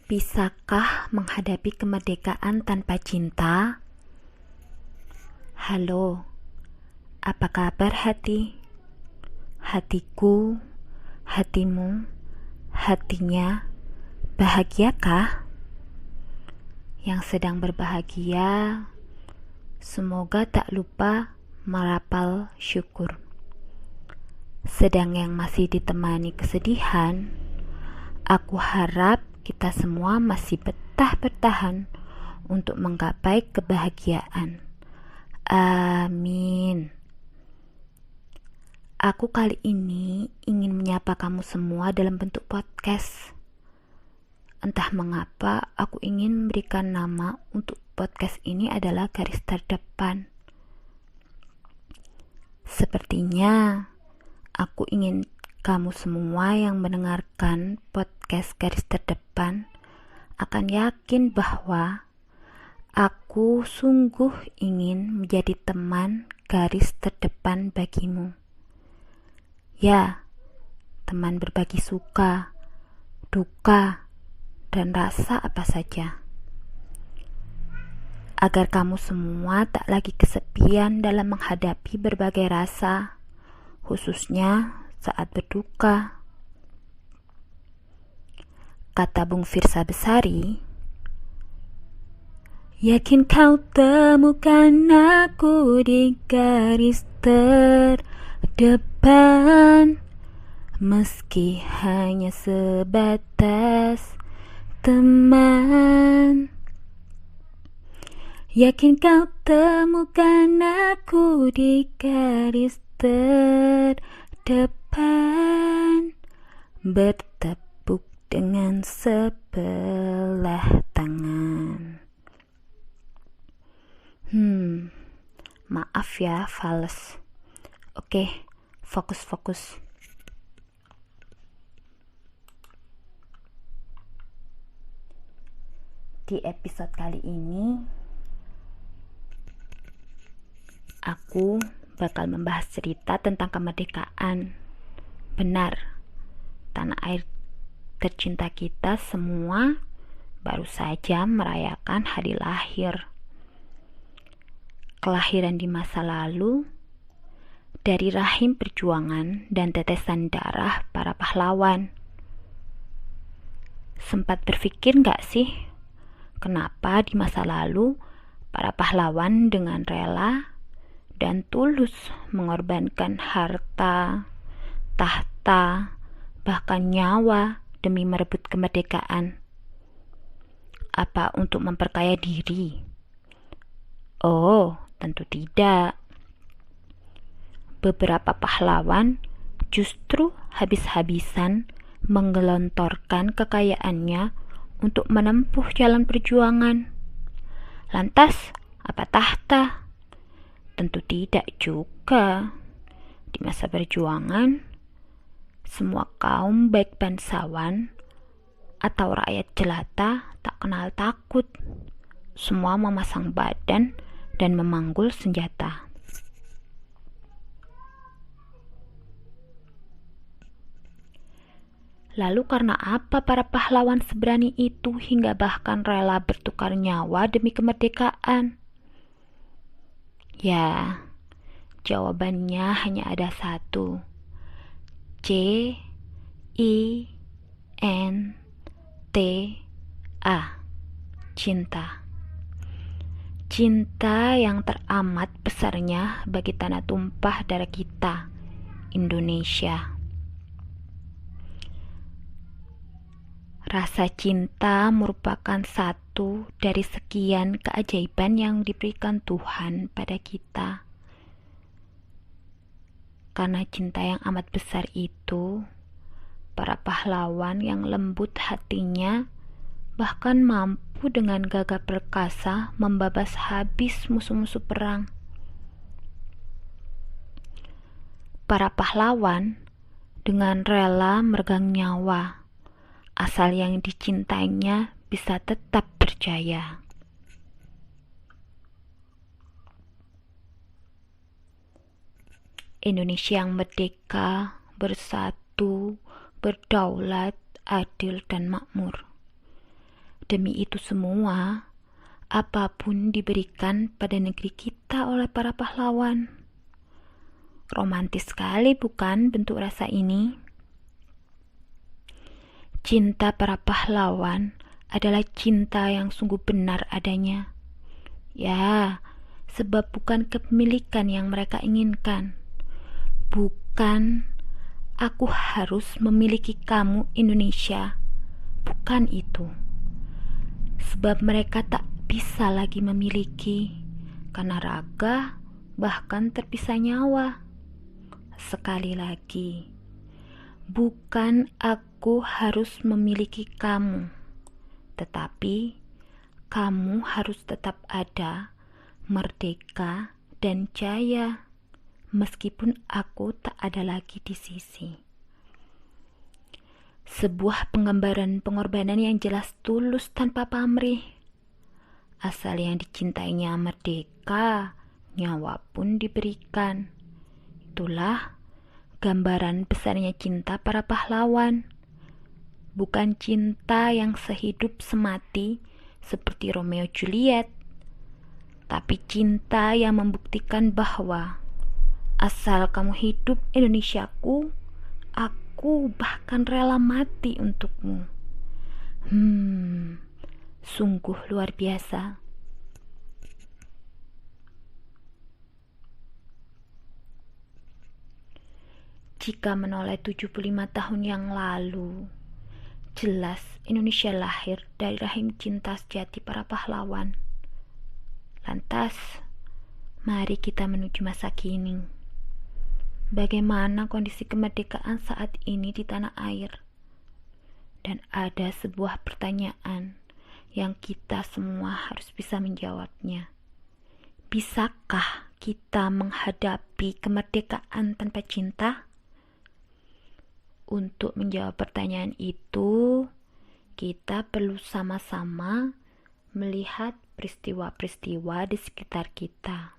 Bisakah menghadapi kemerdekaan tanpa cinta? Halo, apa kabar hati? Hatiku, hatimu, hatinya, bahagiakah? Yang sedang berbahagia, semoga tak lupa merapal syukur. Sedang yang masih ditemani kesedihan, aku harap kita semua masih betah bertahan untuk menggapai kebahagiaan. Amin. Aku kali ini ingin menyapa kamu semua dalam bentuk podcast. Entah mengapa aku ingin memberikan nama untuk podcast ini adalah Garis Terdepan. Sepertinya aku ingin kamu semua yang mendengarkan podcast Garis Terdepan akan yakin bahwa aku sungguh ingin menjadi teman garis terdepan bagimu. Ya, teman berbagi suka, duka, dan rasa apa saja. Agar kamu semua tak lagi kesepian dalam menghadapi berbagai rasa, khususnya saat berduka. Kata Bung Firsa Besari, yakin kau temukan aku di garis terdepan, meski hanya sebatas teman. Yakin kau temukan aku di garis terdepan, bertepuk dengan sebelah tangan. Maaf ya, fales. Oke, fokus. Di episode kali ini, aku bakal membahas cerita tentang kemerdekaan. Benar, tanah air tercinta kita semua baru saja merayakan hari lahir. Kelahiran di masa lalu dari rahim perjuangan dan tetesan darah para pahlawan. Sempat berpikir gak sih, kenapa di masa lalu para pahlawan dengan rela dan tulus mengorbankan harta, tahta, bahkan nyawa demi merebut kemerdekaan? Apa untuk memperkaya diri? Oh, tentu tidak. Beberapa pahlawan justru habis-habisan menggelontorkan kekayaannya untuk menempuh jalan perjuangan. Lantas, apa tahta? Tentu tidak juga. Di masa perjuangan, semua kaum baik bangsawan atau rakyat jelata tak kenal takut. Semua memasang badan dan memanggul senjata. Lalu karena apa para pahlawan seberani itu hingga bahkan rela bertukar nyawa demi kemerdekaan? Ya, jawabannya hanya ada satu. C-I-N-T-A, cinta. Cinta yang teramat besarnya bagi tanah tumpah darah kita, Indonesia. Rasa cinta merupakan satu dari sekian keajaiban yang diberikan Tuhan pada kita. Karena cinta yang amat besar itu, para pahlawan yang lembut hatinya bahkan mampu dengan gagah perkasa membabas habis musuh-musuh perang. Para pahlawan dengan rela meregang nyawa, asal yang dicintainya bisa tetap berjaya. Indonesia yang merdeka, bersatu, berdaulat, adil, dan makmur. Demi itu semua, apapun diberikan pada negeri kita oleh para pahlawan. Romantis sekali bukan bentuk rasa ini? Cinta para pahlawan adalah cinta yang sungguh benar adanya. Ya, sebab bukan kepemilikan yang mereka inginkan. Bukan, aku harus memiliki kamu Indonesia. Bukan itu. Sebab mereka tak bisa lagi memiliki, karena raga bahkan terpisah nyawa. Sekali lagi, bukan aku harus memiliki kamu, tetapi kamu harus tetap ada, merdeka dan jaya, meskipun aku tak ada lagi di sisi. Sebuah penggambaran pengorbanan yang jelas tulus tanpa pamrih. Asal yang dicintainya merdeka, nyawa pun diberikan. Itulah gambaran besarnya cinta para pahlawan. Bukan cinta yang sehidup semati seperti Romeo Juliet, tapi cinta yang membuktikan bahwa asal kamu hidup Indonesiaku, aku bahkan rela mati untukmu. Sungguh luar biasa. Jika menoleh 75 tahun yang lalu, jelas Indonesia lahir dari rahim cinta sejati para pahlawan. Lantas, mari kita menuju masa kini. Bagaimana kondisi kemerdekaan saat ini di tanah air? Dan ada sebuah pertanyaan yang kita semua harus bisa menjawabnya. Bisakah kita menghadapi kemerdekaan tanpa cinta? Untuk menjawab pertanyaan itu, kita perlu sama-sama melihat peristiwa-peristiwa di sekitar kita.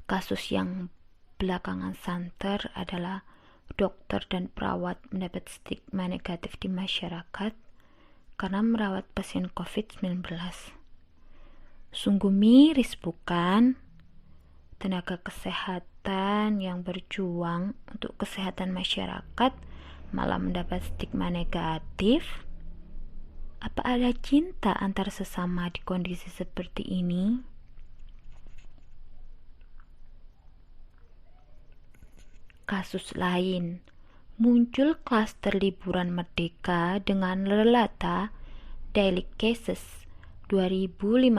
Kasus yang belakangan santer adalah dokter dan perawat mendapat stigma negatif di masyarakat karena merawat pasien COVID-19. Sungguh miris bukan? Tenaga kesehatan yang berjuang untuk kesehatan masyarakat malah mendapat stigma negatif. Apa ada cinta antar sesama di kondisi seperti ini? Kasus lain, muncul klaster liburan merdeka dengan lelata daily cases 2528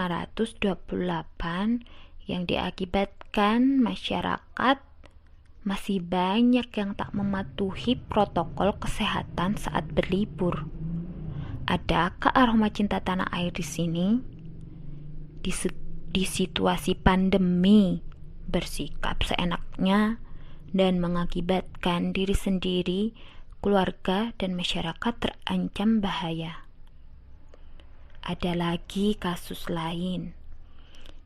yang diakibatkan masyarakat masih banyak yang tak mematuhi protokol kesehatan saat berlibur. Adakah aroma cinta tanah air di sini? Di situasi pandemi, bersikap seenaknya dan mengakibatkan diri sendiri, keluarga, dan masyarakat terancam bahaya. Ada lagi kasus lain.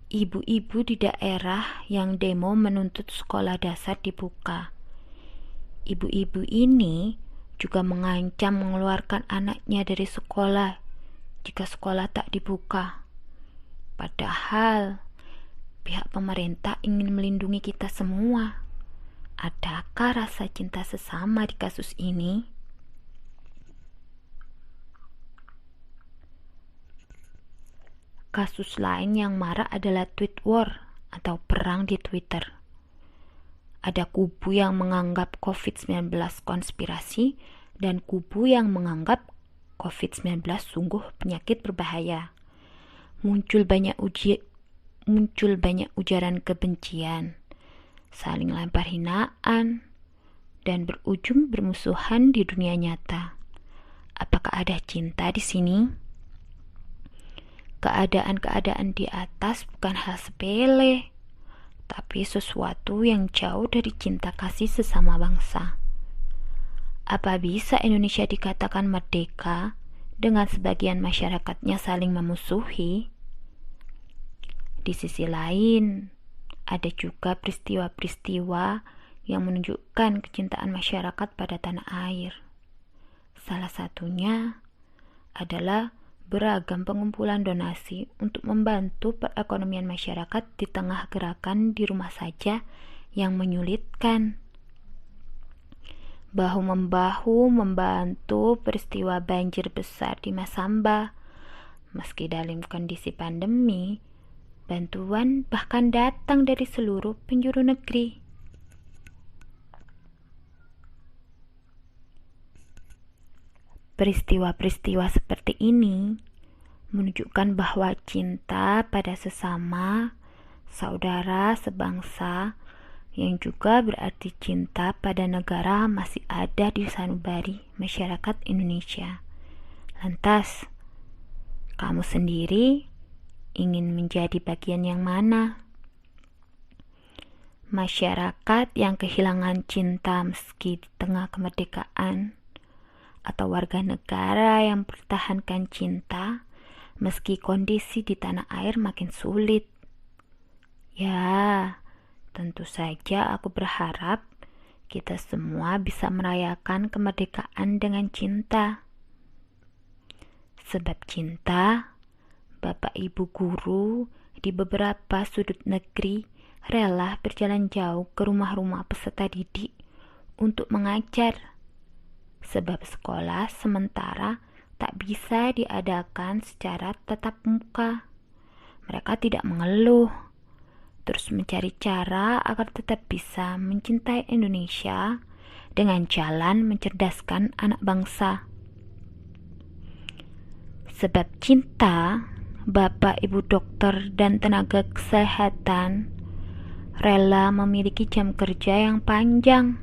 Ibu-ibu di daerah yang demo menuntut sekolah dasar dibuka. Ibu-ibu ini juga mengancam mengeluarkan anaknya dari sekolah jika sekolah tak dibuka. Padahal pihak pemerintah ingin melindungi kita semua. Adakah rasa cinta sesama di kasus ini? Kasus lain yang marak adalah tweet war atau perang di Twitter. Ada kubu yang menganggap COVID-19 konspirasi dan kubu yang menganggap COVID-19 sungguh penyakit berbahaya. Muncul banyak ujaran kebencian, saling lempar hinaan, dan berujung bermusuhan di dunia nyata. Apakah ada cinta di sini? Keadaan-keadaan di atas bukan hal sepele, tapi sesuatu yang jauh dari cinta kasih sesama bangsa. Apa bisa Indonesia dikatakan merdeka dengan sebagian masyarakatnya saling memusuhi? Di sisi lain, ada juga peristiwa-peristiwa yang menunjukkan kecintaan masyarakat pada tanah air. Salah satunya adalah beragam pengumpulan donasi untuk membantu perekonomian masyarakat di tengah gerakan di rumah saja yang menyulitkan. Bahu-membahu membantu peristiwa banjir besar di Masamba. Meski dalam kondisi pandemi, bantuan bahkan datang dari seluruh penjuru negeri. Peristiwa-peristiwa seperti ini menunjukkan bahwa cinta pada sesama, saudara sebangsa, yang juga berarti cinta pada negara masih ada di sanubari masyarakat Indonesia. Lantas, kamu sendiri ingin menjadi bagian yang mana? Masyarakat yang kehilangan cinta meski di tengah kemerdekaan, atau warga negara yang mempertahankan cinta meski kondisi di tanah air makin sulit? Ya, tentu saja aku berharap kita semua bisa merayakan kemerdekaan dengan cinta. Sebab cinta, Bapak Ibu guru di beberapa sudut negeri rela berjalan jauh ke rumah-rumah peserta didik untuk mengajar. Sebab sekolah sementara tak bisa diadakan secara tatap muka. Mereka tidak mengeluh, terus mencari cara agar tetap bisa mencintai Indonesia dengan jalan mencerdaskan anak bangsa. Sebab cinta, Bapak Ibu dokter dan tenaga kesehatan rela memiliki jam kerja yang panjang,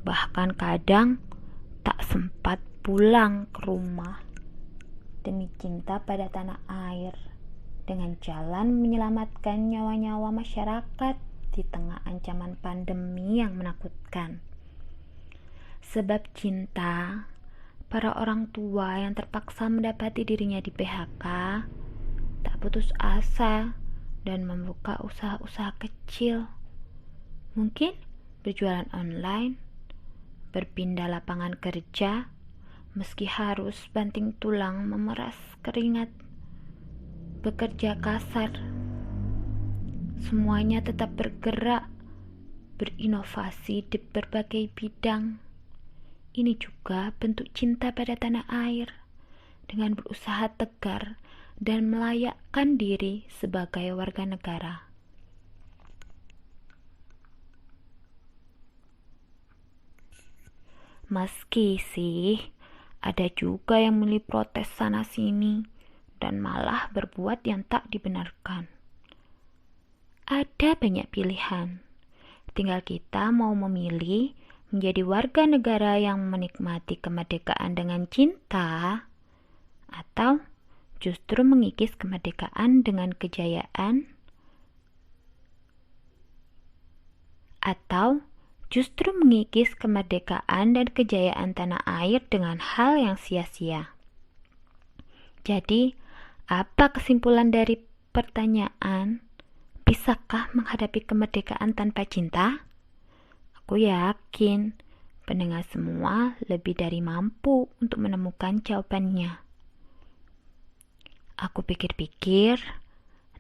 bahkan kadang tak sempat pulang ke rumah demi cinta pada tanah air, dengan jalan menyelamatkan nyawa-nyawa masyarakat di tengah ancaman pandemi yang menakutkan. Sebab cinta, para orang tua yang terpaksa mendapati dirinya di PHK tak putus asa dan membuka usaha-usaha kecil. Mungkin berjualan online, berpindah lapangan kerja, meski harus banting tulang memeras keringat, bekerja kasar. Semuanya tetap bergerak, berinovasi di berbagai bidang. Ini juga bentuk cinta pada tanah air, dengan berusaha tegar dan melayakkan diri sebagai warga negara. Meski sih ada juga yang milih protes sana sini dan malah berbuat yang tak dibenarkan. Ada banyak pilihan, tinggal kita mau memilih menjadi warga negara yang menikmati kemerdekaan dengan cinta, atau justru mengikis kemerdekaan dengan kejayaan, atau justru mengikis kemerdekaan dan kejayaan tanah air dengan hal yang sia-sia. Jadi, apa kesimpulan dari pertanyaan, bisakah menghadapi kemerdekaan tanpa cinta? Aku yakin pendengar semua lebih dari mampu untuk menemukan jawabannya. Aku pikir-pikir,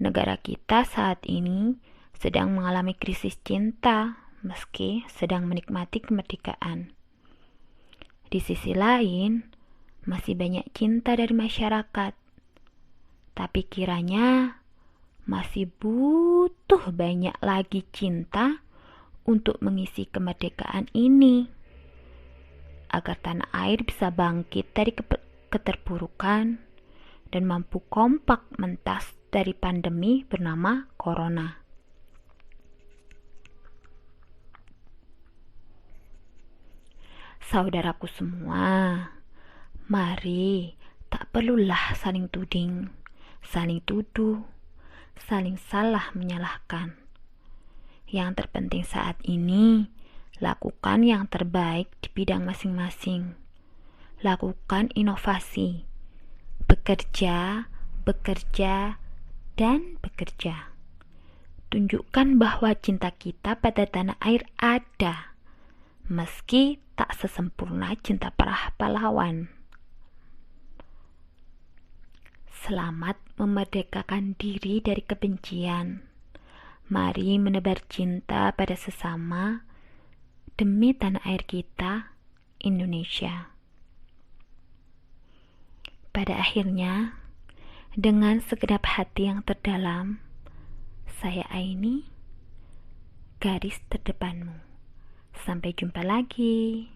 negara kita saat ini sedang mengalami krisis cinta, meski sedang menikmati kemerdekaan. Di sisi lain, masih banyak cinta dari masyarakat. Tapi kiranya masih butuh banyak lagi cinta untuk mengisi kemerdekaan ini, agar tanah air bisa bangkit dari keterpurukan dan mampu kompak mentas dari pandemi bernama Corona. Saudaraku semua, mari tak perlulah saling tuding, saling tuduh, saling salah menyalahkan. Yang terpenting saat ini, lakukan yang terbaik di bidang masing-masing. Lakukan inovasi, bekerja, dan bekerja. Tunjukkan bahwa cinta kita pada tanah air ada, meski tak sesempurna cinta para pahlawan. Selamat memerdekakan diri dari kebencian. Mari menebar cinta pada sesama demi tanah air kita, Indonesia. Pada akhirnya, dengan segenap hati yang terdalam, saya Aini, garis terdepanmu. Sampai jumpa lagi.